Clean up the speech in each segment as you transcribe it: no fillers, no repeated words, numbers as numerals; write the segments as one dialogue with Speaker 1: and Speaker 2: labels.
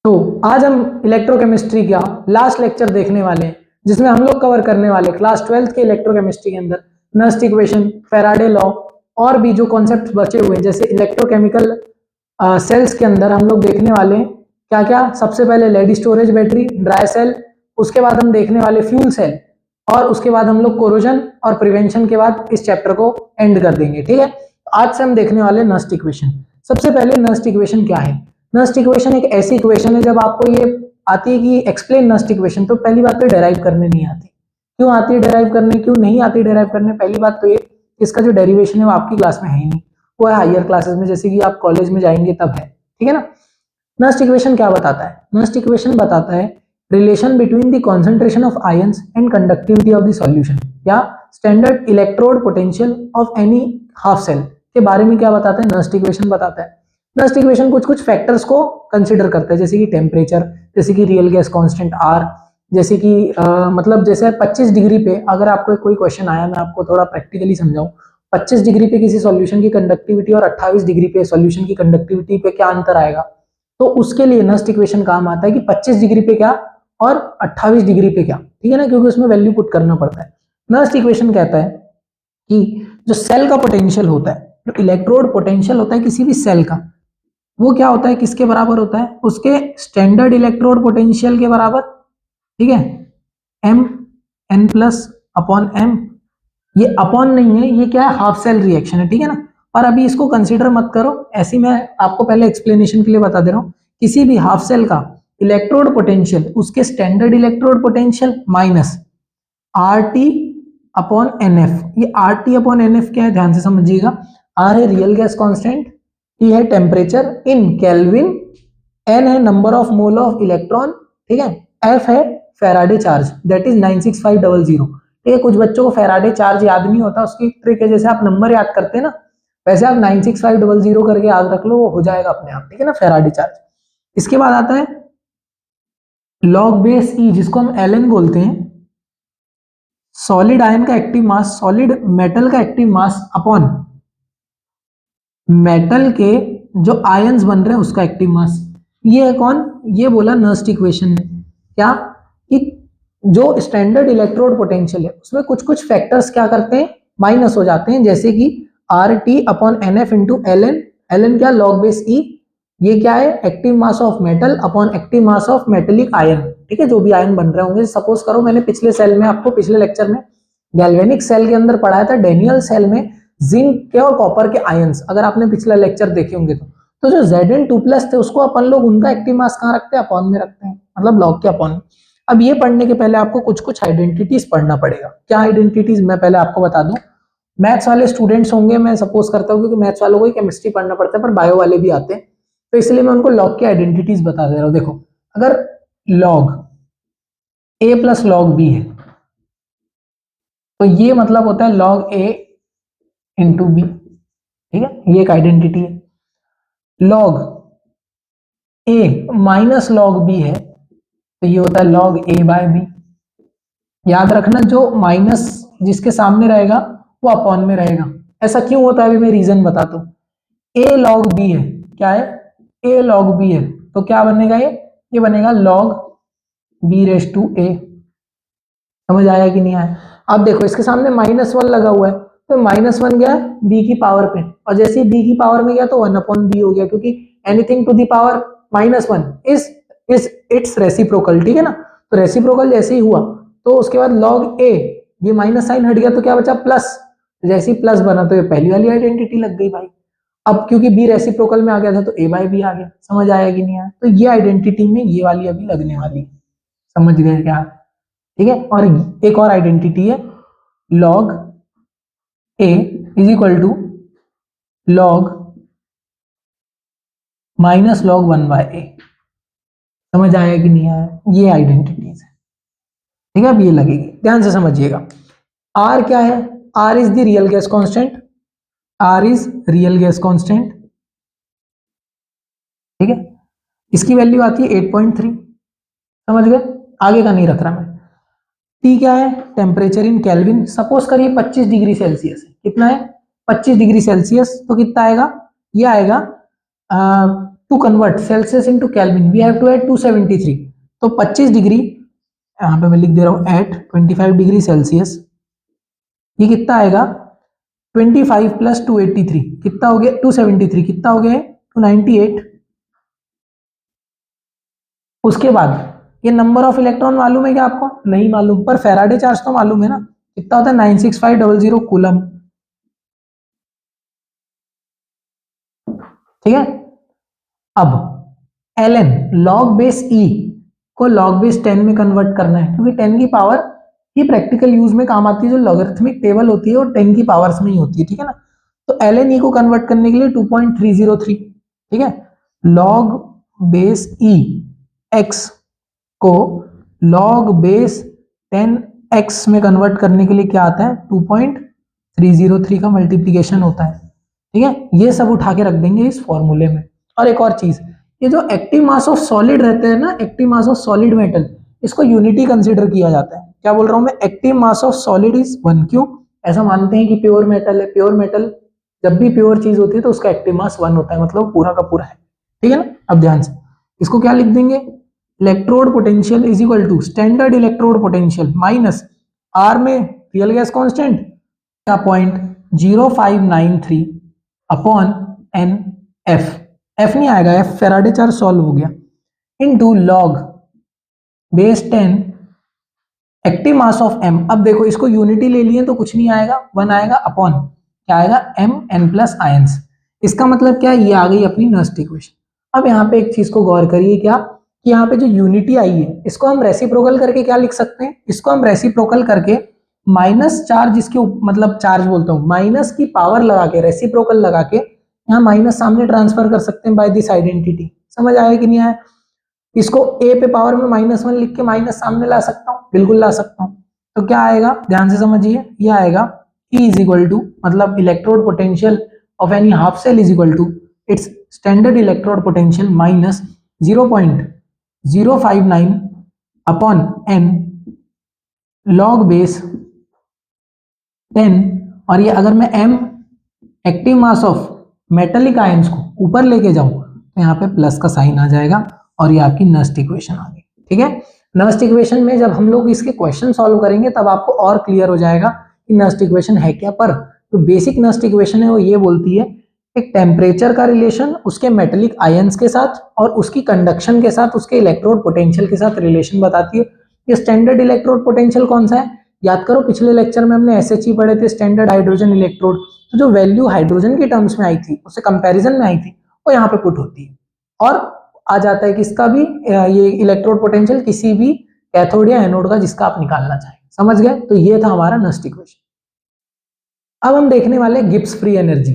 Speaker 1: तो आज हम इलेक्ट्रोकेमिस्ट्री का लास्ट लेक्चर देखने वाले हैं, जिसमें हम लोग कवर करने वाले क्लास 12th के इलेक्ट्रोकेमिस्ट्री के अंदर नर्स्ट इक्वेशन, फैराडे लॉ और भी जो कॉन्सेप्ट्स बचे हुए हैं, जैसे इलेक्ट्रोकेमिकल सेल्स के अंदर हम लोग देखने वाले हैं क्या क्या। सबसे पहले lead storage battery, dry cell, उसके बाद हम देखने वाले फ्यूल सेल, और उसके बाद हम लोग कोरोजन और प्रिवेंशन के बाद इस चैप्टर को एंड कर देंगे। ठीक है, आज से हम देखने वाले नर्स्ट इक्वेशन। सबसे पहले नर्स्ट इक्वेशन क्या है? नर्स्ट इक्वेशन एक ऐसी इक्वेशन है, जब आपको ये आती है कि एक्सप्लेन नर्स्ट इक्वेशन, तो पहली बात तो डेराइव करने नहीं आती। क्यों आती है डेराइव करने, क्यों नहीं आती डेराइव करने? पहली बात तो ये, इसका जो डेरिवेशन है वो आपकी क्लास में है ही नहीं, वो है हायर क्लासेस में, जैसे कि आप कॉलेज में जाएंगे तब है। ठीक है ना। नर्स्ट इक्वेशन क्या बताता है? नर्स्ट इक्वेशन बताता है relation between the concentration of ions and conductivity of the solution, या standard electrode potential of any half cell के बारे में क्या बताता है? नर्स्ट इक्वेशन बताता है। नर्स्ट इक्वेशन कुछ कुछ फैक्टर्स को कंसिडर करता है, जैसे कि टेम्परेचर, जैसे कि रियल गैस कांस्टेंट आर, जैसे कि मतलब जैसे 25 डिग्री पे अगर आपको कोई क्वेश्चन आया, मैं आपको थोड़ा प्रैक्टिकली समझाऊं, 25 डिग्री पे किसी सॉल्यूशन की कंडक्टिविटी और 28 डिग्री पे सॉल्यूशन की कंडक्टिविटी पे क्या अंतर आएगा, तो उसके लिए नर्स्ट इक्वेशन काम आता है कि 25 डिग्री पे क्या और 28 डिग्री पे क्या। ठीक है ना, क्योंकि उसमें वैल्यू पुट करना पड़ता है। नर्स्ट इक्वेशन कहता है कि जो सेल का पोटेंशियल होता है, जो इलेक्ट्रोड पोटेंशियल होता है किसी भी सेल का, वो क्या होता है, किसके बराबर होता है? उसके स्टैंडर्ड इलेक्ट्रोड पोटेंशियल के बराबर। ठीक है, M N plus upon M. ये अपॉन नहीं है, ये क्या है, हाफ सेल रिएक्शन है। ठीक है ना, पर अभी इसको कंसीडर मत करो, ऐसी मैं आपको पहले एक्सप्लेनेशन के लिए बता दे रहा हूं। किसी भी हाफ सेल का इलेक्ट्रोड पोटेंशियल उसके standard electrode potential minus R T upon N F. ये R T upon N F क्या है, ध्यान से समझिएगा। आर है रियल गैस कांस्टेंट, टी है टेम्परेचर इन केल्विन, एन है number of mole of electron, ठीक है, एफ है फैराडे चार्ज, दैट इज 96500। ठीक है, कुछ बच्चों को फैराडे चार्ज याद नहीं होता, उसकी ट्रिक है, जैसे आप नंबर याद करते हैं ना, वैसे आप 96500 करके याद रख लो, वो हो जाएगा अपने आप। ठीक है ना, फैराडे चार्ज। इसके बाद आता है लॉग बेस ई, जिसको हम एल एन बोलते हैं, सॉलिड आयन का एक्टिव मास, सॉलिड मेटल का एक्टिव मास अपॉन मेटल के जो आयंस बन रहे हैं उसका एक्टिव मास। ये है कौन? ये बोला नर्स्ट इक्वेशन ने क्या, कि जो स्टैंडर्ड इलेक्ट्रोड पोटेंशियल है उसमें कुछ कुछ फैक्टर्स क्या करते हैं, माइनस हो जाते हैं, जैसे कि R T upon N F into L N. L N क्या, लॉग बेस ई। ये क्या है, active mass of metal upon active mass of metallic ion. ठीक है, जो भी आयन बन रहे होंगे, सपोज करो मैंने पिछले सेल में आपको, पिछले लेक्चर में गैल्वेनिक सेल के अंदर पढ़ाया था, डेनियल सेल में जिंक के और कॉपर के आयंस, अगर आपने पिछला लेक्चर देखे होंगे तो जो Zn2+ थे उसको अपन लोग उनका एक्टिव मास कहाँ रखते हैं, अपॉन में रखते हैं, मतलब लॉग के अपॉन। अब ये पढ़ने के पहले आपको कुछ कुछ आइडेंटिटीज पढ़ना पड़ेगा। क्या आइडेंटिटीज, मैं पहले आपको बता दूं। मैथ्स वाले स्टूडेंट्स होंगे, मैं सपोज करता हूँ, क्योंकि मैथ्स वालों को ही केमिस्ट्री पढ़ना पड़ता है, पर बायो वाले भी आते हैं, तो इसलिए मैं उनको लॉग की आइडेंटिटीज बता दे रहा हूँ। देखो, अगर लॉग ए प्लस लॉग बी है, तो ये मतलब होता है लॉग ए इंटू बी। ठीक है, ये एक आइडेंटिटी है। लॉग ए माइनस लॉग बी है, तो ये होता है लॉग ए बाय बी। याद रखना, जो माइनस जिसके सामने रहेगा वो अपॉन में रहेगा। ऐसा क्यों होता है, अभी मैं रीजन बताता हूं। ए लॉग बी है, क्या है, ए लॉग बी है, तो क्या बनेगा, ये बनेगा लॉग बी रेस टू ए। समझ आया कि नहीं आया? अब देखो, इसके सामने -1 लगा हुआ है, तो -1 गया बी की पावर पे, और जैसे ही बी की पावर में गया तो 1 अपॉन बी हो गया, क्योंकि anything to the power -1 is its reciprocal. ठीक है ना, तो रेसिप्रोकल जैसे ही हुआ, तो उसके बाद लॉग ए, ये माइनस साइन हट गया तो क्या बचा, प्लस। जैसे ही प्लस बना तो ये पहली वाली आइडेंटिटी लग गई भाई। अब क्योंकि बी रेसिप्रोकल में आ गया था तो ए बाय बी आ गया। समझ आया कि नहीं आया? तो ये आइडेंटिटी में ये वाली अभी लगने वाली। समझ गए क्या? ठीक है, और एक और आइडेंटिटी है, log a is equal to log minus log 1/a। समझ आया कि नहीं आया? ये आइडेंटिटीज है। ठीक है, अब ये लगेगी, ध्यान से समझिएगा। आर क्या है? R is the real gas constant, R is real gas constant. ठीक है, इसकी वैल्यू आती है 8.3। समझ गए? आगे का नहीं रख रहा मैं। टी क्या है? Temperature in kelvin. सपोज करिए 25 डिग्री सेल्सियस है, कितना है, 25 डिग्री सेल्सियस, तो कितना आएगा, ये आएगा to convert Celsius into Kelvin we have to add 273। तो 25 डिग्री यहाँ पे मैं लिख दे रहा हूँ एट 25 डिग्री सेल्सियस, ये कितना आएगा 25 प्लस 283 कितना हो गया 273, कितना हो गया 298। उसके बाद ये नंबर ऑफ इलेक्ट्रॉन मालूम है क्या आपको? नहीं मालूम, पर फैराडे चार्ज तो मालूम है ना, कितना होता है 96500 कूलम। ठीक है, अब ln log बेस e को log बेस 10 में कन्वर्ट करना है, क्योंकि 10 की पावर ही प्रैक्टिकल यूज में काम आती है, जो लॉगरिथमिक टेबल होती है वो 10 की पावर्स में ही होती है। ठीक है ना, तो ln e को कन्वर्ट करने के लिए 2.303, ठीक है, log बेस e x को log बेस 10x में कन्वर्ट करने के लिए क्या आता है 2.303 का मल्टीप्लीकेशन होता है। ठीक है, ये सब उठा के रख देंगे इस फॉर्मूले में। और एक और चीज, ये जो एक्टिव मास ऑफ सॉलिड रहते हैं ना, active mass of solid metal, इसको यूनिटी कंसीडर किया जाता है। क्या बोल रहा हूं मैं? Active mass of solid is 1। क्यों? ऐसा मानते हैं कि प्योर मेटल है, प्योर मेटल जब भी प्योर चीज होती है तो उसका एक्टिव मास 1 होता है, मतलब पूरा का पूरा है। ठीक है ना, अब ध्यान से इसको क्या लिख देंगे, electrode potential is equal to standard electrode potential minus R में रियल गैस कांस्टेंट का 0.0593 अपॉन एन एफ, एफ नहीं आएगा, एफ फैराडे चार्ज सॉल्व हो गया, into log base 10 active mass of M. अब देखो इसको यूनिटी ले लिए तो कुछ नहीं आएगा, 1 आएगा, अपॉन क्या आएगा एम एन प्लस आयंस। इसका मतलब क्या है, ये आ गई अपनी नस्ट इक्वेशन। अब यहाँ पे एक चीज को गौर करिए, क्या कि यहाँ पे जो यूनिटी आई है इसको हम रेसिप्रोकल करके क्या लिख सकते हैं, इसको हम रेसिप्रोकल करके माइनस चार्ज, इसके मतलब चार्ज बोलता हूँ, माइनस की पावर लगा के रेसिप्रोकल लगा के यहाँ माइनस सामने ट्रांसफर कर सकते हैं बाय दिस आइडेंटिटी। समझ आया कि नहीं आया? इसको ए पे पावर में -1 लिख के माइनस सामने ला सकता हूँ, बिल्कुल ला सकता हूँ। तो क्या आएगा, ध्यान से समझिए, ये आएगा E इज इक्वल टू, मतलब electrode potential of any half cell is equal to its standard electrode potential minus 0.059 upon N log base 10। और ये अगर मैं m active mass of metallic ions को ऊपर लेके जाऊं तो यहाँ पे प्लस का साइन आ जाएगा, और ये आपकी नस्ट इक्वेशन आ गई। ठीक है, नस्ट इक्वेशन में जब हम लोग इसके क्वेश्चन सॉल्व करेंगे तब आपको और क्लियर हो जाएगा कि नस्ट इक्वेशन है क्या। पर जो बेसिक नस्ट इक्वेशन है वो ये बोलती है एक टेम्परेचर का रिलेशन उसके मेटेलिक आयंस के साथ और उसकी कंडक्शन के साथ, उसके इलेक्ट्रोड पोटेंशियल के साथ रिलेशन बताती है। ये स्टैंडर्ड इलेक्ट्रोड पोटेंशियल कौन सा है, याद करो पिछले लेक्चर में हमने SHE पढ़े थे, स्टैंडर्ड हाइड्रोजन इलेक्ट्रोड। तो जो वैल्यू हाइड्रोजन के टर्म्स में आई थी, उससे कंपैरिजन में आई थी, वो यहाँ पे पुट होती है, और आ जाता है कि इसका भी ये इलेक्ट्रोड पोटेंशियल किसी भी कैथोड या एनोड का जिसका आप निकालना चाहें। समझ गए? तो ये था हमारा नस्ट इक्वेशन। अब हम देखने वाले गिब्स फ्री एनर्जी।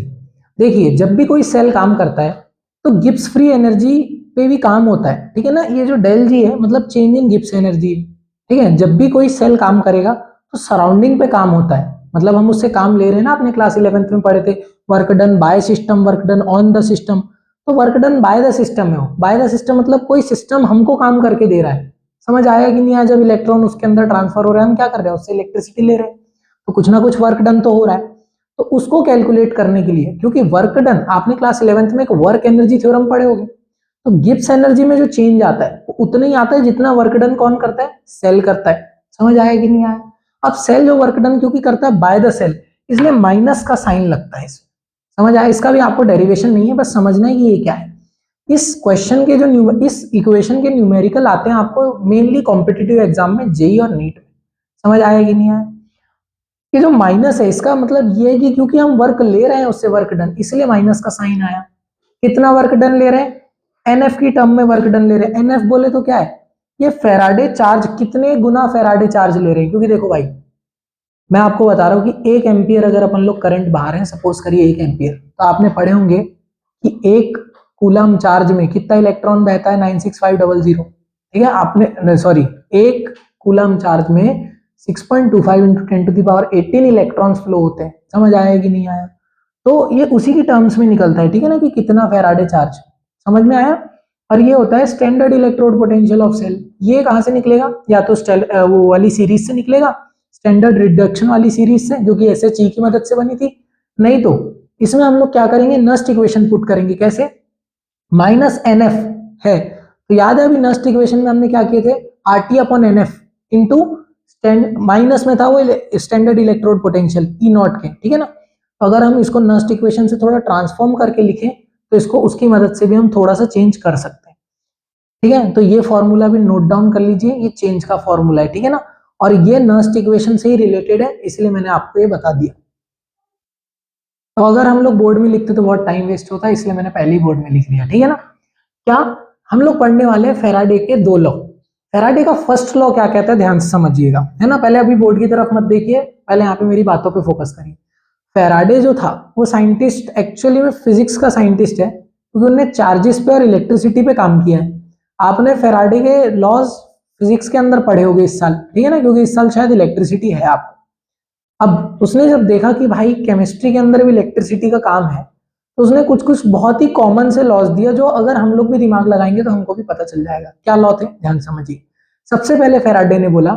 Speaker 1: देखिए जब भी कोई सेल काम करता है तो गिब्स फ्री एनर्जी पे भी काम होता है। ठीक है ना, ये जो डेल जी है मतलब चेंज इन गिब्स एनर्जी। ठीक है, जब भी कोई सेल काम करेगा तो सराउंडिंग पे काम होता है, मतलब हम उससे काम ले रहे हैं ना, अपने क्लास 11th में पढ़े थे work done by system, work done on the system. तो work done by the system है, वो बाय द सिस्टम मतलब कोई सिस्टम हमको काम करके दे रहा है। समझ आया कि नहीं आया? जब इलेक्ट्रॉन उसके अंदर ट्रांसफर हो रहा है हम क्या कर रहे हैं, उससे इलेक्ट्रिसिटी ले रहे हैं, तो कुछ ना कुछ वर्क डन तो हो रहा है। तो उसको कैलकुलेट करने के लिए, क्योंकि वर्क डन आपने क्लास 11th में एक वर्क एनर्जी थ्योरम पढ़े होंगे, तो गिब्स एनर्जी में जो चेंज आता है वो उतना ही आता है जितना वर्क डन कौन करता है, सेल करता है। समझ आया कि नहीं आया? अब सेल जो वर्क डन क्योंकि करता है बाय द सेल, इसलिए माइनस का साइन लगता है इसमें। समझ आया? इसका भी आपको डेरिवेशन नहीं है, बस समझना है कि ये क्या है। इस क्वेश्चन के जो इस इक्वेशन के न्यूमेरिकल आते हैं आपको मेनली कॉम्पिटिटिव एग्जाम में, जेई और नीट में। समझ आया कि नहीं आया? ये जो माइनस है इसका मतलब ये है कि क्योंकि हम वर्क ले रहे हैं उससे वर्क डन, इसलिए माइनस का साइन आया। कितना वर्क डन ले रहे हैं, एनएफ की टर्म में वर्क डन ले रहे हैं। एनएफ बोले तो क्या है, ये फेराडे चार्ज, कितने गुना फेराडे चार्ज ले रहे हैं। क्योंकि देखो भाई मैं आपको बता रहा हूं कि 1 एम्पियर अगर अपन लोग करंट बाहर रहे हैं, सपोज करिए 1 एम्पियर, तो आपने पढ़े होंगे कि 1 कूलम चार्ज में कितना इलेक्ट्रॉन बहता है, 96500। ठीक है, आपने सॉरी 1 कूलम चार्ज में 6.25 इंटू 10⁻18 इलेक्ट्रॉन्स फ्लो होते हैं। समझ आया कि नहीं आया? तो ये उसी की टर्म्स में निकलता है। ठीक है ना, कि कितना फेराडे चार्ज, समझ में आया? और ये होता है standard electrode potential of cell. ये कहां से निकलेगा, या तो वो वाली सीरीज से निकलेगा, स्टैंडर्ड रिडक्शन वाली सीरीज से जो कि SHE की मदद से बनी थी, नहीं तो इसमें हम लोग क्या करेंगे, नस्ट इक्वेशन पुट करेंगे। कैसे? माइनस NF है। तो याद है अभी नस्ट इक्वेशन में हमने क्या किए थे, RT upon NF into minus में था वो standard electrode potential E not के, ठीक है ना। तो अगर हम इसको नस्ट इक्वेशन से थोड़ा ट्रांसफॉर्म करके लिखें तो इसको उसकी मदद से भी हम थोड़ा सा चेंज कर सकते हैं, ठीक है। तो ये फॉर्मूला भी नोट डाउन कर लीजिए, ये चेंज का फॉर्मूला है, ठीक है ना। और ये नस्ट इक्वेशन से ही रिलेटेड है, इसलिए मैंने आपको ये बता दिया। तो अगर हम लोग बोर्ड में लिखते तो बहुत टाइम वेस्ट होता है, इसलिए मैंने पहले ही बोर्ड में लिख दिया, ठीक है ना। क्या हम लोग पढ़ने वाले हैं फैराडे के दो लॉ। फैराडे का फर्स्ट लॉ क्या कहता है, ध्यान से समझिएगा, है ना। पहले अभी बोर्ड की तरफ मत देखिए, पहले यहाँ पे मेरी बातों पे फोकस करिए। फैराडे जो था वो साइंटिस्ट, एक्चुअली में फिजिक्स का साइंटिस्ट है, क्योंकि उन्होंने चार्जेस पे और इलेक्ट्रिसिटी पे काम किया है। आपने फैराडे के लॉज फिजिक्स के अंदर पढ़े होंगे इस साल, ठीक है ना, क्योंकि इस साल शायद इलेक्ट्रिसिटी है आपको। अब उसने जब देखा कि भाई केमिस्ट्री के अंदर भी इलेक्ट्रिसिटी का काम है, तो उसने कुछ कुछ बहुत ही कॉमन से लॉज दिया, जो अगर हम लोग भी दिमाग लगाएंगे तो हमको भी पता चल जाएगा। क्या लॉ थे, ध्यान समझिए। सबसे पहले फैराडे ने बोला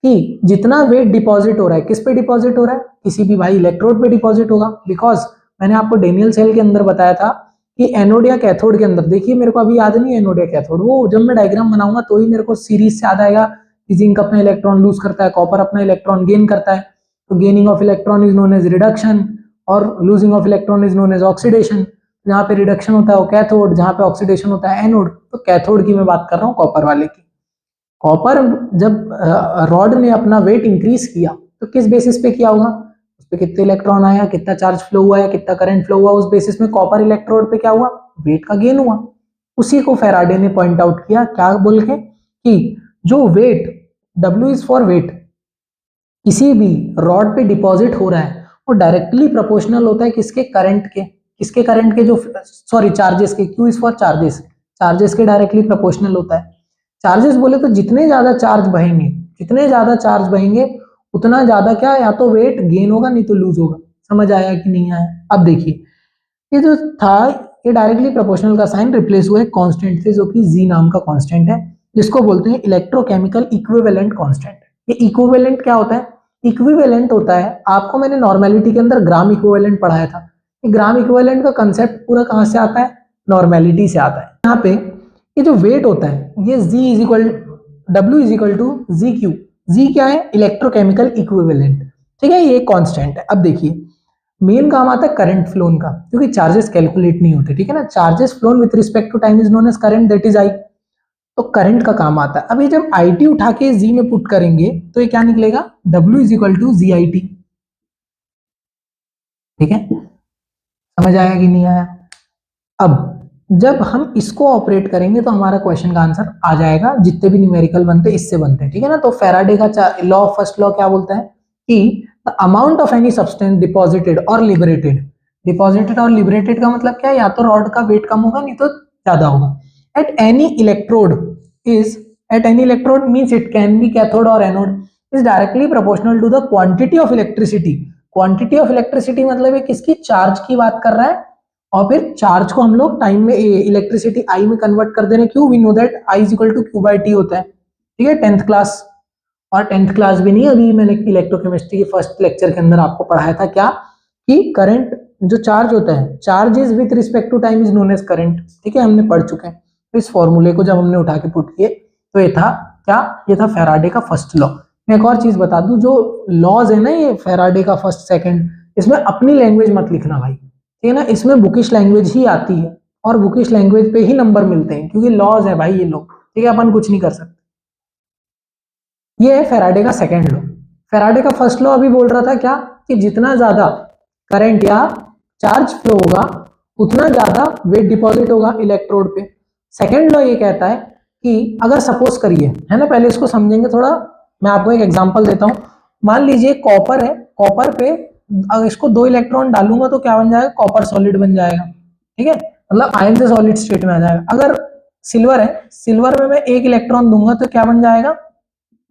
Speaker 1: कि जितना वेट डिपॉजिट हो रहा है, किस पे डिपॉजिट हो रहा है, किसी भी भाई इलेक्ट्रोड पे डिपॉजिट होगा। बिकॉज मैंने आपको डेनियल सेल के अंदर बताया था कि एनोड या कैथोड के अंदर, देखिए मेरे को अभी याद नहीं है एनोड या कैथोड, वो जब मैं डायग्राम बनाऊंगा तो ही मेरे को सीरीज से याद आएगा कि जिंक अपना इलेक्ट्रॉन लूज करता है, कॉपर अपना इलेक्ट्रॉन गेन करता है। तो gaining of electron is known as reduction और losing of electron is known as oxidation. जहां पे रिडक्शन होता है वो कैथोड, जहां पे ऑक्सीडेशन होता है एनोड। तो कैथोड की मैं बात कर रहा हूँ, कॉपर वाले की। कॉपर जब रॉड ने अपना वेट इंक्रीज किया तो किस बेसिस पे किया होगा, उस पे कितने इलेक्ट्रॉन आया, कितना चार्ज फ्लो हुआ है, कितना करंट फ्लो हुआ, उस बेसिस में कॉपर इलेक्ट्रोड पे क्या हुआ, वेट का गेन हुआ। उसी को फैराडे ने पॉइंट आउट किया, क्या बोल के कि जो weight, W is for weight, किसी भी रॉड पे डिपॉजिट हो रहा है वो डायरेक्टली प्रोपोर्शनल होता है किसके, करंट के। किसके करंट के, जो सॉरी चार्जेस के, Q is for charges, charges के डायरेक्टली प्रोपोर्शनल होता है। चार्जेस बोले तो जितने ज्यादा चार्ज बहेंगे, जितने ज्यादा चार्ज बहेंगे उतना ज्यादा क्या, या तो वेट गेन होगा नहीं तो लूज होगा। समझ आया कि नहीं आया। अब देखिए ये जो था, ये डायरेक्टली प्रोपोर्शनल का साइन रिप्लेस हुआ है कांस्टेंट से, जो कि जी नाम का कांस्टेंट है, जिसको बोलते हैं इलेक्ट्रोकेमिकल इक्विवेलेंट कांस्टेंट। ये इक्विवेलेंट क्या होता है, इक्विवेलेंट होता है, आपको मैंने नॉर्मेलिटी के अंदर ग्राम इक्विवेलेंट पढ़ाया था। ये ग्राम इक्विवेलेंट का कंसेप्ट पूरा कहां से आता है, नॉर्मेलिटी से आता है। यहाँ पे ये जो वेट होता है, ये G is equal, W is equal to G Q. G क्या है, इलेक्ट्रोकेमिकल इक्विवेलेंट, ठीक है, ये कांस्टेंट है। अब देखिए मेन काम आता है करंट फ्लोन का, क्योंकि चार्जेस कैलकुलेट नहीं होते, ठीक है ना। Charges flown with respect to time is known as current, that is I. तो करंट का काम आता है। अब ये जब आई टी उठा के जी में पुट करेंगे तो ये क्या निकलेगा, W is equal to Z I T, ठीक है। समझ आया कि नहीं आया। अब जब हम इसको ऑपरेट करेंगे तो हमारा क्वेश्चन का आंसर आ जाएगा, जितने भी न्यूमेरिकल बनते हैं इससे बनते हैं, ठीक है ना। तो फैराडे का लॉ, फर्स्ट लॉ क्या बोलता है कि the amount of any substance deposited और लिबरेटेड, डिपॉजिटेड और लिबरेटेड का मतलब क्या है, या तो रॉड का वेट कम होगा नहीं तो ज्यादा होगा, at any electrode is, at any electrode means it can be cathode और anode, is directly proportional to the quantity of electricity. Quantity of electricity मतलब है किसकी, चार्ज की बात कर रहा है। और फिर चार्ज को हम लोग टाइम में, इलेक्ट्रिसिटी आई में कन्वर्ट कर दे रहे हैं, क्यों, we know that I is equal to Q by T होता है, ठीक है, 10th क्लास। और 10th क्लास भी नहीं, अभी मैंने इलेक्ट्रोकेमिस्ट्री के फर्स्ट लेक्चर के अंदर आपको पढ़ाया था क्या, कि करंट जो चार्ज होता है, charge is with respect to time is known as current, ठीक है, हमने पढ़ चुके हैं। तो इस फॉर्मूले को जब हमने उठा के पुट किए तो ये था क्या, ये था फैराडे का फर्स्ट लॉ। मैं एक और चीज बता दूं, जो लॉज है ना ये फैराडे का फर्स्ट सेकंड, इसमें अपनी लैंग्वेज मत लिखना भाई, ठीक है ना। इसमें बुकिश लैंग्वेज ही आती है और बुकिश लैंग्वेज पे ही नंबर मिलते हैं, क्योंकि लॉज है भाई ये लोग, ठीक है, अपन कुछ नहीं कर सकते। ये है फैराडे का सेकंड लॉ। फैराडे का फर्स्ट लॉ अभी बोल रहा था क्या, कि जितना ज्यादा करंट या चार्ज फ्लो होगा उतना ज्यादा वेट डिपॉजिट होगा इलेक्ट्रोड पे। सेकंड लॉ ये कहता है कि अगर सपोज करिए, है ना, पहले इसको समझेंगे थोड़ा, मैं आपको एक एग्जांपल देता हूं। मान लीजिए कॉपर है, कॉपर पे अगर इसको 2 इलेक्ट्रॉन डालूंगा तो क्या बन जाएगा, कॉपर सॉलिड बन जाएगा, ठीक है, मतलब आयन से सॉलिड स्टेट में आ जाएगा। अगर सिल्वर है, सिल्वर में मैं 1 इलेक्ट्रॉन दूंगा तो क्या बन जाएगा,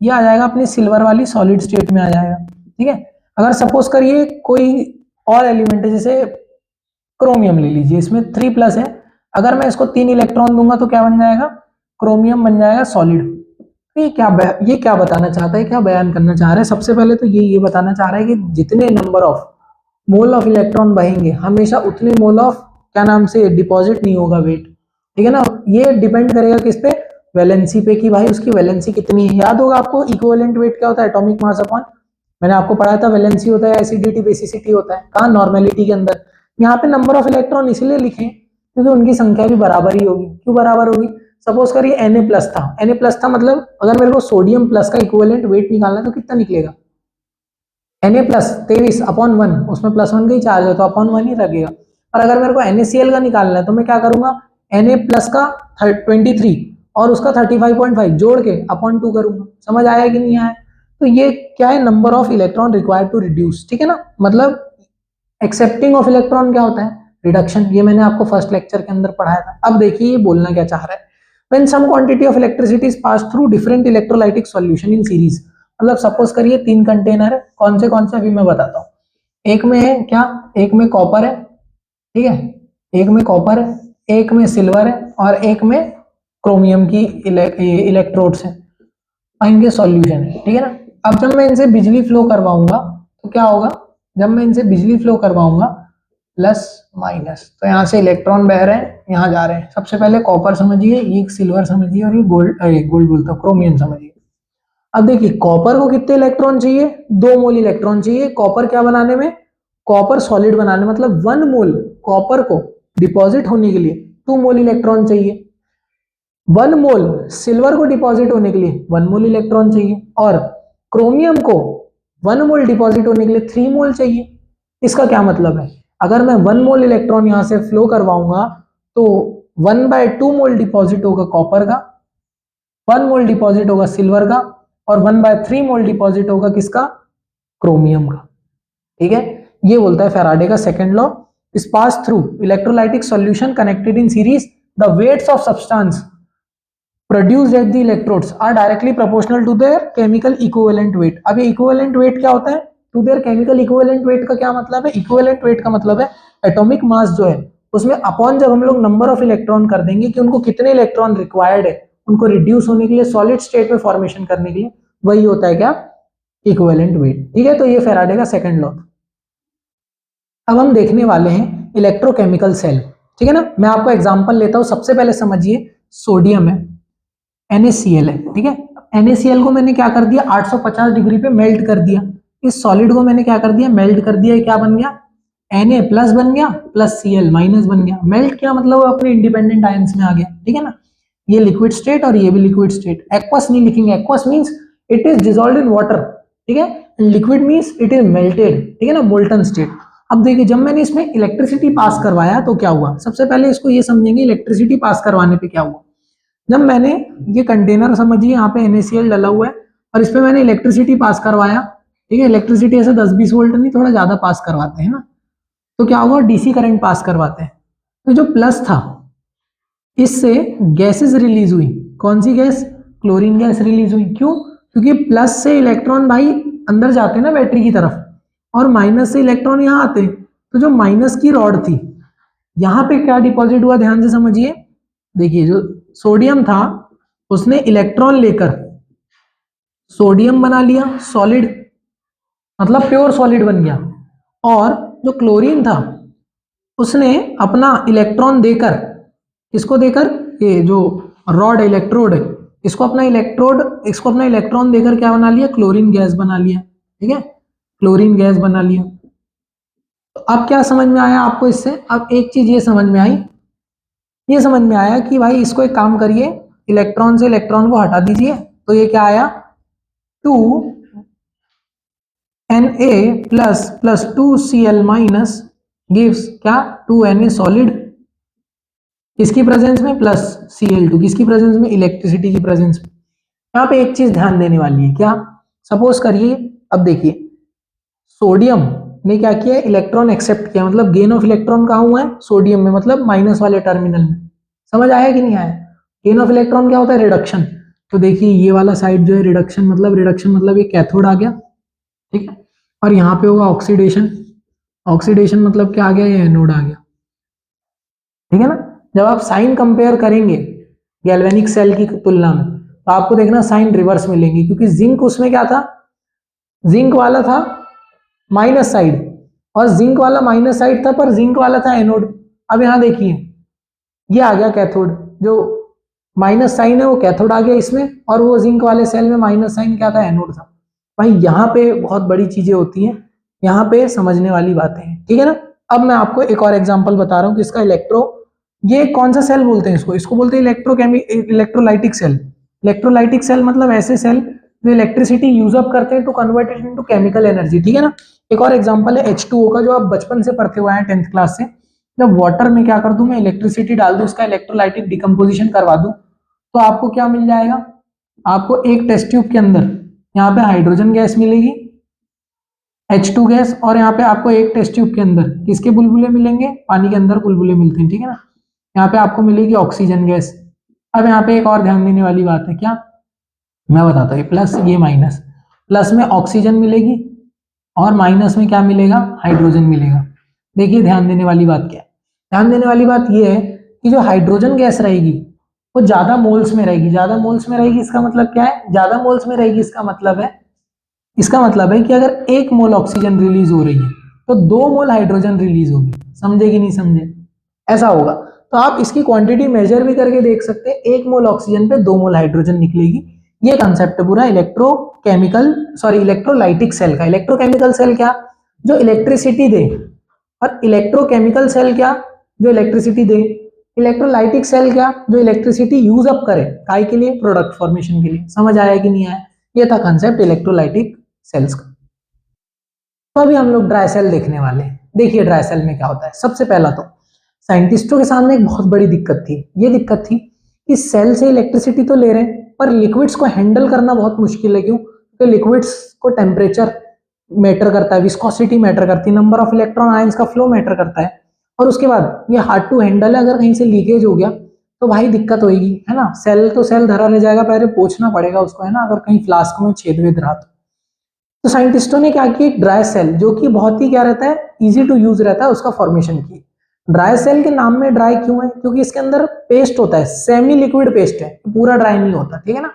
Speaker 1: ये आ जाएगा अपनी सिल्वर वाली सॉलिड स्टेट में आ जाएगा, ठीक है। अगर सपोज करिए कोई और एलिमेंट है, जैसे क्रोमियम ले लीजिए, इसमें 3+ है, अगर मैं इसको 3 इलेक्ट्रॉन दूंगा तो क्या बन जाएगा, क्रोमियम बन जाएगा सॉलिड। ये क्या बताना चाहता है, क्या बयान करना चाह रहा है, सबसे पहले तो ये बताना चाह रहा है कि जितने number of mole of electron बहेंगे हमेशा उतने मोल ऑफ क्या नाम से डिपॉजिट नहीं होगा वेट, ठीक है ना। ये डिपेंड करेगा किस पे, वैलेंसी पे, कि भाई उसकी वैलेंसी कितनी है। याद होगा आपको इक्विवेलेंट वेट क्या होता है, एटॉमिक मास अपॉन, मैंने आपको पढ़ाया था वैलेंसी होता है एसिडिटी बेसिसिटी होता है, कहाँ, नॉर्मेलिटी के अंदर। यहाँ पे नंबर ऑफ इलेक्ट्रॉन इसलिए लिखे क्योंकि उनकी संख्या भी बराबर ही होगी। क्यों बराबर होगी, सपोज करिए Na प्लस था, Na प्लस था मतलब अगर मेरे को सोडियम प्लस का इक्विवेलेंट वेट निकालना है तो कितना निकलेगा, Na प्लस 23 अपॉन 1, उसमें प्लस 1 का ही चार्ज है तो अपॉन 1 ही लगेगा। और अगर मेरे को NaCl का निकालना है तो मैं क्या करूंगा, Na प्लस का 23 और उसका 35.5 जोड़ के अपॉन 2 करूंगा। समझ आया कि नहीं आया। तो ये क्या है, number of electron required to reduce, ठीक है ना। मतलब एक्सेप्टिंग ऑफ इलेक्ट्रॉन क्या होता है, रिडक्शन। ये मैंने आपको फर्स्ट लेक्चर के अंदर पढ़ाया था। अब देखिए ये बोलना क्या चाह रहा है, when some quantity of electricity is pass through different electrolytic solution in series. मतलब सपोज करिए 3 कंटेनर है, कौन से अभी मैं बताता हूँ। एक में है क्या, एक में कॉपर है, ठीक है, एक में कॉपर है, एक में सिल्वर है और एक में क्रोमियम की इलेक्ट्रोड्स है, और इनके सॉल्यूशन है, ठीक है ना। अब जब मैं इनसे बिजली फ्लो करवाऊंगा तो क्या होगा, जब मैं इनसे बिजली फ्लो करवाऊंगा प्लस माइनस, तो यहाँ से इलेक्ट्रॉन बह रहे हैं, यहाँ जा रहे हैं। सबसे पहले कॉपर समझिए, ये सिल्वर समझिए और ये गोल्ड बोलता हूँ, क्रोमियम समझिए। अब देखिए कॉपर को कितने इलेक्ट्रॉन चाहिए, 2 मोल इलेक्ट्रॉन चाहिए। कॉपर क्या बनाने में, कॉपर सॉलिड बनाने में, मतलब 1 मोल कॉपर को डिपॉजिट होने के लिए 2 मोल इलेक्ट्रॉन चाहिए। 1 मोल सिल्वर को डिपॉजिट होने के लिए 1 मोल इलेक्ट्रॉन चाहिए, और क्रोमियम को 1 मोल डिपॉजिट होने के लिए 3 मोल चाहिए। इसका क्या मतलब है, अगर मैं 1 मोल इलेक्ट्रॉन यहां से फ्लो करवाऊंगा तो 1/2 मोल डिपॉजिट होगा कॉपर का, 1 मोल डिपॉजिट होगा सिल्वर का, और 1/3 मोल डिपॉजिट होगा किसका, क्रोमियम का। ठीक है, ये बोलता है फैराडे का second law, is pass through electrolytic solution connected in series, the weights of substance produced at the electrodes are directly proportional to their chemical equivalent weight। अब ये equivalent weight क्या होता है, to their chemical equivalent weight का क्या मतलब है, equivalent weight का मतलब है एटॉमिक मास जो है उसमें अपॉन जब हम लोग नंबर ऑफ इलेक्ट्रॉन कर देंगे कि उनको कितने इलेक्ट्रॉन रिक्वायर्ड है उनको रिड्यूस होने के लिए, सॉलिड स्टेट में फॉर्मेशन करने के लिए, वही होता है क्या, इक्विवेलेंट वेट। ठीक है, तो ये फेराडे का सेकंड लॉ। अब हम देखने वाले हैं इलेक्ट्रोकेमिकल सेल, ठीक है ना। मैं आपको एग्जांपल लेता हूं, सबसे पहले समझिए सोडियम है, NaCl है, ठीक है। NaCl को मैंने क्या कर दिया, 850 डिग्री पे मेल्ट कर दिया। इस सॉलिड को मैंने क्या कर दिया, मेल्ट कर दिया। क्या बन गया, Na प्लस बन गया प्लस Cl माइनस बन गया। मेल्ट किया मतलब अपने इंडिपेंडेंट आयंस में आ गया, ठीक है ना। ये लिक्विड स्टेट और ये भी लिक्विड स्टेट। एक्वस नहीं लिखेंगे, aqueous means it is dissolved in water, ठीक है। Liquid means it is melted, ठीक है ना, मोल्टन स्टेट। अब देखिए जब मैंने इसमें इलेक्ट्रिसिटी पास करवाया तो क्या हुआ, सबसे पहले इसको ये समझेंगे इलेक्ट्रिसिटी पास करवाने पे क्या हुआ। जब मैंने ये कंटेनर समझिए, यहाँ पे NaCl डला हुआ है और इस पे मैंने इलेक्ट्रिसिटी पास करवाया, ठीक है। इलेक्ट्रिसिटी ऐसे 10-20 वोल्ट नहीं, थोड़ा ज्यादा पास करवाते हैं ना, तो क्या होगा, डीसी करंट पास करवाते हैं। तो जो प्लस था इससे गैसेस रिलीज हुई, कौन सी गैस, क्लोरीन गैस रिलीज हुई। क्यों, क्योंकि प्लस से इलेक्ट्रॉन भाई अंदर जाते हैं ना बैटरी की तरफ, और माइनस से इलेक्ट्रॉन यहाँ आते हैं। तो जो माइनस की रॉड थी यहाँ पे क्या डिपॉजिट हुआ, ध्यान से समझिए। देखिए जो सोडियम था उसने इलेक्ट्रॉन लेकर सोडियम बना लिया सॉलिड, मतलब प्योर सॉलिड बन गया। और जो क्लोरीन था उसने अपना इलेक्ट्रॉन देकर, किसको देकर, ये जो रॉड इलेक्ट्रोड है इसको अपना इलेक्ट्रॉन देकर क्या बना लिया, क्लोरीन गैस बना लिया, ठीक है, क्लोरीन गैस बना लिया। तो अब क्या समझ में आया आपको इससे, अब एक चीज ये समझ में आई, ये समझ में आया कि भाई इसको एक काम करिए, इलेक्ट्रॉन से इलेक्ट्रॉन को हटा दीजिए, तो ये क्या आया, 2Na plus plus 2Cl minus gives क्या, 2Na सॉलिड, किसकी प्रेजेंस में, प्लस Cl2 किसकी प्रेजेंस में, इलेक्ट्रिसिटी की प्रेजेंस में। यहाँ पे एक चीज ध्यान देने वाली है, क्या, सपोज करिए, अब देखिए सोडियम ने क्या किया, इलेक्ट्रॉन एक्सेप्ट किया, मतलब गेन ऑफ इलेक्ट्रॉन कहाँ हुआ है, सोडियम में, मतलब माइनस वाले टर्मिनल में। समझ आया कि नहीं आया, गेन ऑफ इलेक्ट्रॉन क्या होता है, रिडक्शन। तो देखिए ये वाला साइड जो है रिडक्शन मतलब ये कैथोड आ गया, ठीक है, और यहाँ पे होगा ऑक्सीडेशन, ऑक्सीडेशन मतलब क्या आ गया, ये एनोड आ गया, ठीक है ना। जब आप साइन कंपेयर करेंगे गैल्वेनिक सेल की तुलना में तो आपको देखना साइन रिवर्स मिलेंगे, क्योंकि जिंक उसमें क्या था, जिंक वाला था माइनस साइड, और जिंक वाला माइनस साइड था पर जिंक वाला था एनोड। अब यहां देखिए ये आ गया कैथोड, जो माइनस साइन है वो कैथोड आ गया इसमें, और वो जिंक वाले सेल में माइनस साइन क्या था, एनोड था। भाई यहाँ पे बहुत बड़ी चीजें होती हैं, यहाँ पे समझने वाली बातें हैं, ठीक है ना। अब मैं आपको एक और एग्जांपल बता रहा हूँ कि इसका ये कौन सा सेल बोलते हैं, इसको बोलते हैं इलेक्ट्रोलाइटिक सेल। इलेक्ट्रोलाइटिक सेल मतलब ऐसे सेल जो इलेक्ट्रिसिटी यूज अप करते हैं to convert it into chemical energy, ठीक है ना। एक और एग्जांपल है H2O का, जो आप बचपन से पढ़ते हुए हैं 10th क्लास से। जब वाटर में क्या कर दूं मैं, इलेक्ट्रिसिटी डाल दूं, उसका इलेक्ट्रोलाइटिक डिकम्पोजिशन करवा दूं, तो आपको क्या मिल जाएगा, आपको एक टेस्ट ट्यूब के अंदर यहाँ पे हाइड्रोजन गैस मिलेगी, H2 गैस, और यहाँ पे आपको एक टेस्ट ट्यूब के अंदर किसके बुलबुले मिलेंगे, पानी के अंदर बुलबुले मिलते हैं, ठीक है ना। यहाँ पे आपको मिलेगी ऑक्सीजन गैस। अब यहाँ पे एक और ध्यान देने वाली बात है, क्या, मैं बताता हूँ, प्लस ये माइनस, प्लस में ऑक्सीजन मिलेगी और माइनस में क्या मिलेगा, हाइड्रोजन मिलेगा। देखिए ध्यान देने वाली बात क्या है, ध्यान देने वाली बात ये है कि जो हाइड्रोजन गैस रहेगी वो ज्यादा मोल्स में रहेगी। ज्यादा मोल्स में रहेगी इसका मतलब क्या है, ज्यादा मोल्स में रहेगी इसका मतलब है कि अगर 1 मोल ऑक्सीजन रिलीज हो रही है तो 2 मोल हाइड्रोजन रिलीज होगी। समझे कि नहीं समझे, ऐसा होगा। तो आप इसकी क्वांटिटी मेजर भी करके देख सकते हैं, 1 मोल ऑक्सीजन पे 2 मोल हाइड्रोजन निकलेगी। ये कंसेप्ट पूरा इलेक्ट्रोलाइटिक सेल का। इलेक्ट्रोकेमिकल सेल क्या, जो इलेक्ट्रिसिटी दे, और इलेक्ट्रोकेमिकल सेल क्या, जो इलेक्ट्रिसिटी दे। इलेक्ट्रोलाइटिक सेल क्या, जो इलेक्ट्रिसिटी यूज अप करे, काय के लिए, प्रोडक्ट फॉर्मेशन के लिए। समझ आया कि नहीं आया, ये था कंसेप्ट इलेक्ट्रोलाइटिक सेल्स का। तो अभी हम लोग ड्राई सेल देखने वाले हैं। देखिए ड्राई सेल में क्या होता है। सबसे पहला तो साइंटिस्टों के सामने एक बहुत बड़ी दिक्कत थी, ये दिक्कत थी कि सेल से इलेक्ट्रिसिटी तो ले रहे हैं पर लिक्विड्स को हैंडल करना बहुत मुश्किल है। क्यों, क्योंकि लिक्विड्स को टेम्परेचर मैटर करता है, विस्कोसिटी मैटर करती है, नंबर ऑफ इलेक्ट्रॉन आयंस का फ्लो मैटर करता है, और उसके बाद ये हार्ड टू हैंडल है। अगर कहीं से लीकेज हो गया तो भाई दिक्कत होगी, है ना। सेल तो सेल धरा रह जाएगा, पहले पोछना पड़ेगा उसको, है ना, अगर कहीं फ्लास्क में छेद वेद रहा तो साइंटिस्टों ने क्या किया, एक ड्राई सेल जो कि बहुत ही क्या रहता है, इजी टू यूज रहता है, उसका फॉर्मेशन की। ड्राई सेल के नाम में ड्राई क्यों है, क्योंकि इसके अंदर पेस्ट होता है, सेमी लिक्विड पेस्ट है, पूरा ड्राई नहीं होता, ठीक है ना।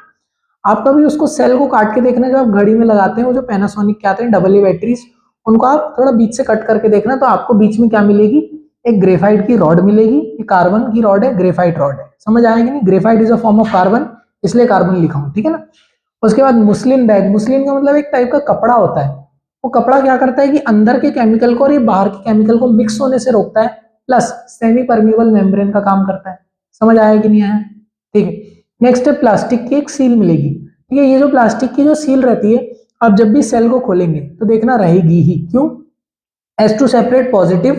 Speaker 1: आप कभी उसको सेल को काट के देखना, जो आप घड़ी में लगाते हैं, वो जो पैनासोनिक के आते हैं डबल ए बैटरीज, उनको आप थोड़ा बीच से कट करके देखना, तो आपको बीच में क्या मिलेगी, एक ग्रेफाइट की रॉड मिलेगी। ये कार्बन की रॉड है, ग्रेफाइट रॉड है। समझ आएगी नहीं, graphite is a form of carbon, इसलिए कार्बन लिखा हूं, ठीक है ना। उसके बाद मुस्लिन बैग, मुस्लिन का मतलब एक टाइप का कपड़ा होता है। वो कपड़ा क्या करता है कि अंदर के केमिकल को और ये बाहर के केमिकल को मिक्स होने से रोकता है, प्लस सेमी परमिबल मेम्ब्रेन का काम करता है। समझ आया कि नहीं आया, ठीक है। नेक्स्ट है प्लास्टिक की एक सील मिलेगी, ठीक है। ये जो प्लास्टिक की जो सील रहती है, आप जब भी सेल को खोलेंगे तो देखना रहेगी ही। क्यों, as to separate positive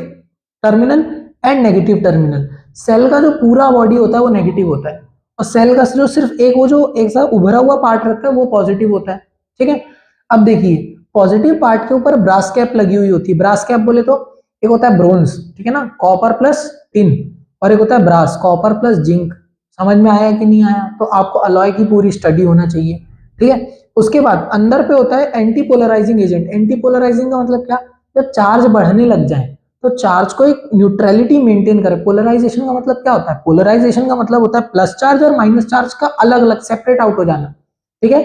Speaker 1: terminal and negative terminal. Cell का जो पूरा बॉडी होता है वो नेगेटिव होता है, और सेल का जो सिर्फ एक वो जो एक साथ उभरा हुआ पार्ट रहता है वो पॉजिटिव होता है, ठीक है। अब देखिए पॉजिटिव पार्ट के ऊपर ब्रास कैप लगी हुई होती है। ब्रास कैप बोले तो एक होता है ब्रोंज, ठीक है ना, कॉपर प्लस टिन, और एक होता है ब्रास, कॉपर प्लस जिंक। समझ में आया कि नहीं आया, तो आपको अलॉय की पूरी स्टडी होना चाहिए, ठीक है। उसके बाद अंदर पे होता है anti polarising agent. Anti polarising का मतलब क्या, जब चार्ज बढ़ने लग जाए तो चार्ज को एक न्यूट्रलिटी मेंटेन करे। पोलराइजेशन का मतलब क्या होता है, पोलराइजेशन का मतलब होता है प्लस चार्ज और माइनस चार्ज का अलग अलग सेपरेट आउट हो जाना, ठीक है।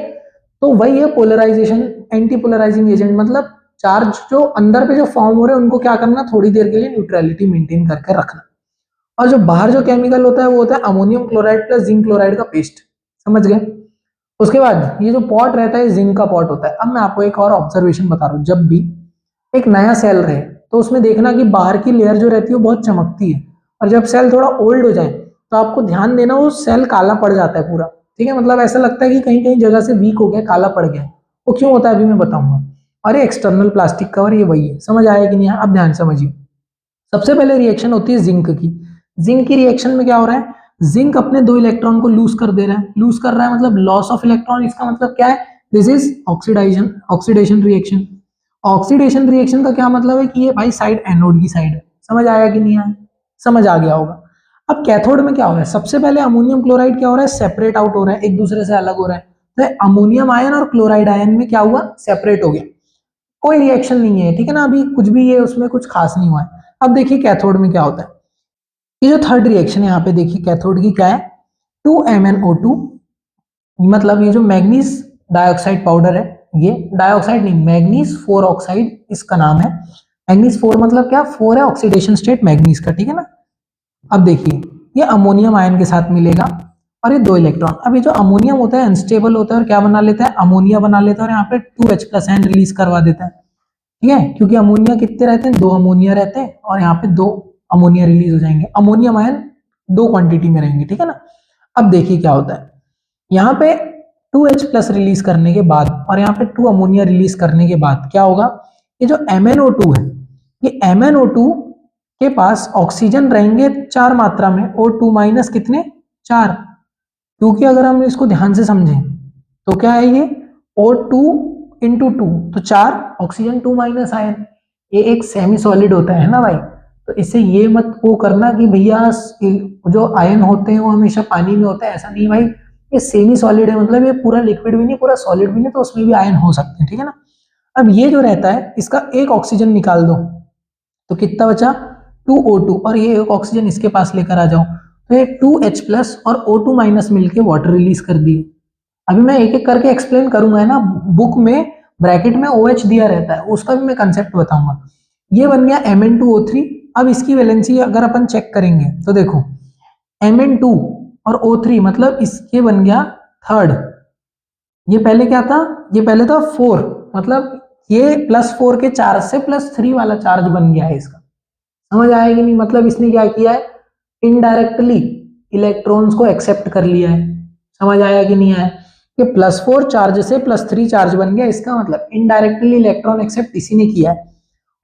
Speaker 1: तो वही है पोलराइजेशन। एंटी पोलराइजिंग एजेंट मतलब चार्ज जो अंदर पे जो फॉर्म हो रहे हैं उनको क्या करना, थोड़ी देर के लिए न्यूट्रलिटी मेंटेन करके रखना। और जो बाहर जो केमिकल होता है वो होता है ammonium chloride plus zinc chloride का पेस्ट। समझ गए। उसके बाद ये जो पॉट रहता है जिंक का पॉट होता है। अब मैं आपको एक और ऑब्जर्वेशन बता रहा हूं, जब भी एक नया सेल रहे तो उसमें देखना कि बाहर की लेयर जो रहती है वो बहुत चमकती है, और जब सेल थोड़ा ओल्ड हो जाए तो आपको ध्यान देना वो सेल काला पड़ जाता है पूरा, ठीक है। मतलब ऐसा लगता है कि कहीं कहीं जगह से वीक हो गया, काला पड़ गया। वो क्यों होता है अभी मैं बताऊंगा। और ये एक्सटर्नल प्लास्टिक कवर ये वही है। समझ आया कि नहीं आया, अब ध्यान समझिए। सबसे पहले रिएक्शन होती है जिंक की। जिंक की रिएक्शन में क्या हो रहा है, जिंक अपने 2 इलेक्ट्रॉन को लूज कर दे रहा है। लूज कर रहा है मतलब लॉस ऑफ इलेक्ट्रॉन। इसका मतलब क्या है, this is oxidisation, oxidation reaction. Oxidation reaction का क्या मतलब है कि ये भाई साइड एनोड की साइड है। समझ आया कि नहीं आया, समझ आ गया होगा। अब कैथोड में क्या हो रहा है, सबसे पहले अमोनियम क्लोराइड क्या हो रहा है, सेपरेट आउट हो रहा है, एक दूसरे से अलग हो रहा है। तो अमोनियम आयन और क्लोराइड आयन में क्या हुआ, सेपरेट हो गया, कोई रिएक्शन नहीं है, ठीक है ना। अभी कुछ भी ये उसमें कुछ खास नहीं हुआ है। अब देखिए कैथोड में क्या होता है। ये जो थर्ड रिएक्शन है यहाँ पे देखिए कैथोड की क्या है, 2MnO2, मतलब ये जो मैग्नीज डाइऑक्साइड पाउडर है, ये डाइऑक्साइड नहीं, मैग्नीज 4 ऑक्साइड इसका नाम है। मैग्नीज 4 मतलब क्या, 4 है ऑक्सीडेशन स्टेट मैग्नीज का, ठीक है ना। अब देखिए ये अमोनियम आयन के साथ मिलेगा और ये 2 इलेक्ट्रॉन। अब ये जो अमोनियम होता है अनस्टेबल होता है और क्या बना लेता है, अमोनिया बना लेता है और यहाँ पे 2H प्लस आयन रिलीज करवा देता है। ठीक है, क्योंकि अमोनिया कितने रहते हैं, 2 अमोनिया रहते हैं और यहाँ पे 2 अमोनिया रिलीज हो जाएंगे। अमोनियम आयन 2 क्वांटिटी में रहेंगे। ठीक है ना। अब देखिए क्या होता है, यहाँ पे 2H प्लस रिलीज करने के बाद और यहाँ पे 2 अमोनिया रिलीज करने के बाद क्या होगा, ये जो MnO2 है, ये MnO2 के पास ऑक्सीजन रहेंगे 4 मात्रा में, O2 माइनस कितने, 4। क्योंकि अगर हम इसको ध्यान से समझें तो क्या है ये O2 इंटू 2, तो 4 ऑक्सीजन 2 माइनस आयन। ये एक सेमी सॉलिड होता है ना भाई, तो इससे ये मत वो करना कि भैया जो आयन होते हैं वो हमेशा पानी में होता है, ऐसा नहीं भाई। ये सेमी सॉलिड है, मतलब ये पूरा लिक्विड भी नहीं पूरा सॉलिड भी नहीं, तो उसमें भी आयन हो सकते हैं। ठीक है ना। अब ये जो रहता है इसका एक ऑक्सीजन निकाल दो तो कितना बचा, 2O2, और ये एक ऑक्सीजन इसके पास लेकर आ जाओ तो ये 2H प्लस और O2 माइनस मिलके वाटर रिलीज कर दिए। अभी मैं एक एक करके एक्सप्लेन करूंगा, है ना। बुक में ब्रैकेट में OH दिया रहता है, उसका भी मैं कंसेप्ट बताऊंगा। ये बन गया Mn2O3। अब इसकी वैलेंसी अगर अपन चेक करेंगे तो देखो Mn2 और O3 मतलब इसके बन गया थर्ड। ये पहले क्या था, ये पहले था 4, मतलब ये +4 के चार्ज से +3 वाला चार्ज बन गया है इसका। समझ आएगी नहीं, मतलब इसने क्या किया है, इनडायरेक्टली इलेक्ट्रॉन्स को एक्सेप्ट कर लिया है। समझ आया कि नहीं आया, कि +4 चार्ज से +3 चार्ज बन गया, इसका मतलब इनडायरेक्टली इलेक्ट्रॉन एक्सेप्ट इसी ने किया है।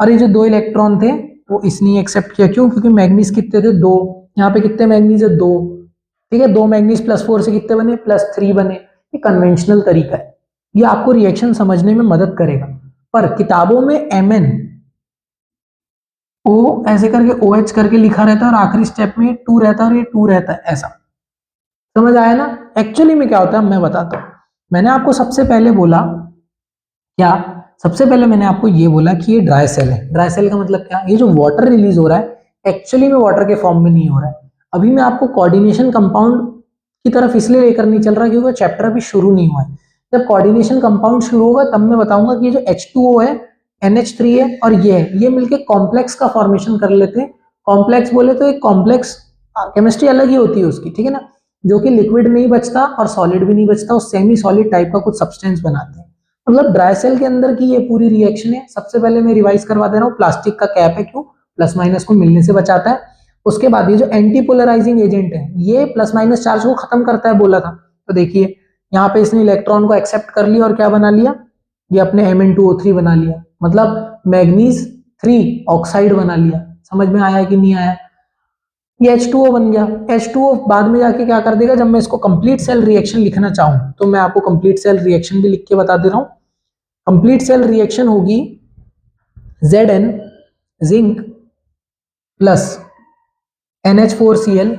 Speaker 1: और ये जो 2 इलेक्ट्रॉन थे वो इसने एक्सेप्ट किया, क्यों, क्योंकि मैग्नीज कितने थे, 2। यहाँ पे कितने मैग्नीज है, 2। ठीक है, 2 मैग्नीज +4 से कितने बने, +3 बने। ये कन्वेंशनल तरीका है, ये आपको रिएक्शन समझने में मदद करेगा। पर किताबों में Mn O ऐसे करके OH करके लिखा रहता है और आखिरी स्टेप में 2 रहता है और ये 2 रहता है, ऐसा। समझ आया ना। एक्चुअली में क्या होता है मैं बताता हूं। मैंने आपको सबसे पहले बोला क्या, सबसे पहले मैंने आपको ये बोला कि ये ड्राई सेल है। ड्राई सेल का मतलब क्या, ये जो वाटर रिलीज हो रहा है एक्चुअली में वाटर के फॉर्म में नहीं हो रहा है। अभी मैं आपको कोऑर्डिनेशन कंपाउंड की तरफ इसलिए लेकर नहीं चल रहा क्योंकि चैप्टर अभी शुरू नहीं हुआ है। जब कोऑर्डिनेशन कंपाउंड शुरू होगा तब मैं बताऊंगा कि ये जो H2O है, NH3 है और ये है, ये मिलके कॉम्प्लेक्स का फॉर्मेशन कर लेते हैं। कॉम्प्लेक्स बोले तो एक कॉम्प्लेक्स केमिस्ट्री अलग ही होती है उसकी, ठीक है ना, जो कि लिक्विड नहीं बचता और सॉलिड भी नहीं बचता, उस सेमी सॉलिड टाइप का कुछ सब्सटेंस बनाते हैं। मतलब ड्राई सेल के अंदर की ये पूरी रिएक्शन है। सबसे पहले मैं रिवाइज करवा दे रहा हूँ, प्लास्टिक का कैप है, क्यों, प्लस माइनस को मिलने से बचाता है। उसके बाद ये जो एंटी पोलराइजिंग एजेंट है ये प्लस माइनस चार्ज को खत्म करता है बोला था। तो देखिए यहाँ पे इसने इलेक्ट्रॉन को एक्सेप्ट कर लिया और क्या बना लिया, ये अपने Mn2O3 बना लिया, मतलब मैग्नीज 3 ऑक्साइड बना लिया। समझ में आया कि नहीं आया। ये H2O बन गया। H2O बाद में जाके क्या कर देगा, जब मैं इसको कंप्लीट सेल रिएक्शन लिखना चाहूं तो मैं आपको कंप्लीट सेल रिएक्शन भी लिख के बता दे रहा हूं। कंप्लीट सेल रिएक्शन होगी Zn जिंक प्लस NH4Cl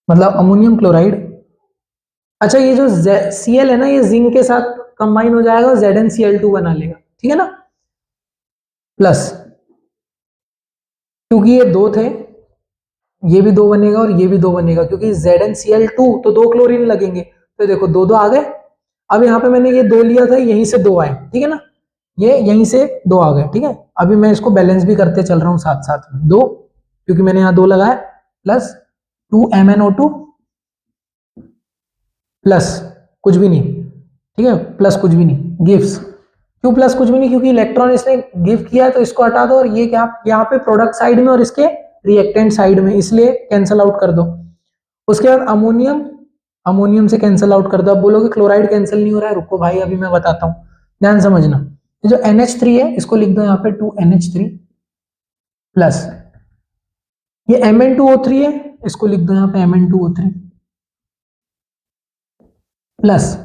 Speaker 1: मतलब अमोनियम क्लोराइड। अच्छा ये जो Cl है ना, ये जिंक के साथ कंबाइन हो जाएगा और ZnCl2 बना लेगा, ठीक है ना। प्लस क्योंकि ये 2 थे, ये भी 2 बनेगा और ये भी 2 बनेगा, क्योंकि ZnCl2 तो 2 क्लोरीन लगेंगे, तो देखो 2 2 आ गए। अब यहाँ पे मैंने ये 2 लिया था, यहीं से 2 आए, ठीक है ना, ये यहीं से 2 आ गए, ठीक है। अभी मैं इसको बैलेंस भी करते चल रहा हूँ साथ साथ में, 2 क्योंकि मैंने यहाँ 2 लगाया, प्लस 2MnO2 प्लस कुछ भी नहीं, ठीक है, प्लस कुछ भी नहीं, गिव्स। क्यों प्लस कुछ भी नहीं, क्योंकि इलेक्ट्रॉन इसने गिव किया है तो इसको हटा दो, और ये क्या यहाँ पे प्रोडक्ट साइड में और इसके रिएक्टेंट साइड में, इसलिए कैंसिल आउट कर दो। उसके बाद अमोनियम, अमोनियम से कैंसिल आउट कर दो। अब बोलोगे क्लोराइड कैंसिल नहीं हो रहा है, रुको भाई अभी मैं बताता हूँ, ध्यान समझना। ये जो NH3 है इसको लिख दो यहाँ पे 2NH3 प्लस ये Mn2O3 है, इसको लिख दो यहाँ पे Mn2O3 प्लस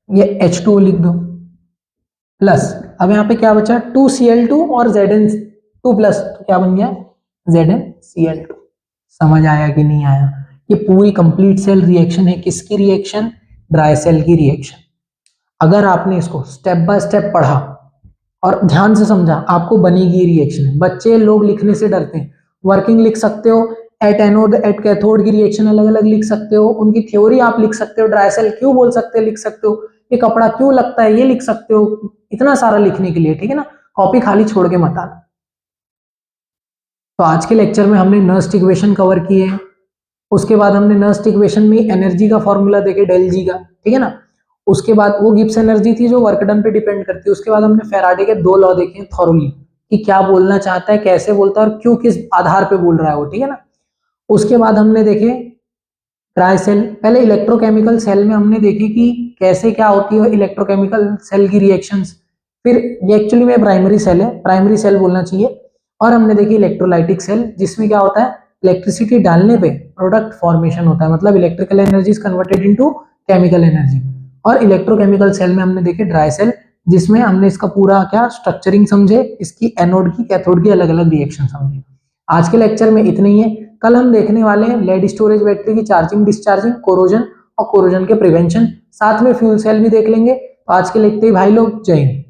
Speaker 1: ये H2O लिख दो प्लस। अब यहाँ पे क्या बचा, 2Cl2 और Zn2 प्लस, तो क्या बन गया ZnCl2। समझ आया कि नहीं आया। ये पूरी कंप्लीट सेल रिएक्शन है, किसकी रिएक्शन, ड्राई सेल की रिएक्शन। अगर आपने इसको स्टेप बाय स्टेप पढ़ा और ध्यान से समझा आपको बनेगी रिएक्शन। बच्चे लोग लिखने से डरते हैं, वर्किंग लिख सकते हो, एट एनोड एट कैथोड की रिएक्शन अलग अलग लिख सकते हो, उनकी थ्योरी आप लिख सकते हो, ड्राई सेल क्यों बोल सकते हो लिख सकते हो, ये कपड़ा क्यों लगता है ये लिख सकते हो, इतना सारा लिखने के लिए, ठीक है ना। कॉपी खाली छोड़ के मत आना। तो आज के लेक्चर में हमने नर्स्ट इक्वेशन कवर किए, उसके बाद हमने नर्स्ट इक्वेशन में एनर्जी का फॉर्मूला देखे डेल जी का, ठीक है ना। उसके बाद वो गिब्स एनर्जी थी जो वर्क डन पे डिपेंड करती है। उसके बाद हमने फैराडे के 2 लॉ देखे थॉरोली कि क्या बोलना चाहता है, कैसे बोलता है और क्यों किस आधार पे बोल रहा है वो, ठीक है ना। उसके बाद हमने देखे ड्राई सेल। पहले इलेक्ट्रोकेमिकल सेल में हमने देखे कि कैसे क्या होती है इलेक्ट्रोकेमिकल सेल की रिएक्शंस। फिर ये एक्चुअली में प्राइमरी सेल है, प्राइमरी सेल बोलना चाहिए। और हमने देखी इलेक्ट्रोलाइटिक सेल, जिसमें क्या होता है इलेक्ट्रिसिटी डालने पे प्रोडक्ट फॉर्मेशन होता है, मतलब electrical energy is converted into chemical energy. और इलेक्ट्रोकेमिकल सेल में हमने देखे ड्राई सेल, जिसमें हमने इसका पूरा क्या स्ट्रक्चरिंग समझे, इसकी एनोड की कैथोड की अलग अलग रिएक्शन समझे। आज के लेक्चर में इतनी ही है। कल हम देखने वाले हैं लेड स्टोरेज बैटरी की चार्जिंग डिस्चार्जिंग, कोरोजन और कोरोजन के प्रिवेंशन, साथ में फ्यूल सेल भी देख लेंगे। तो आज के लिए इतने ही भाई लोग, जय हिंद।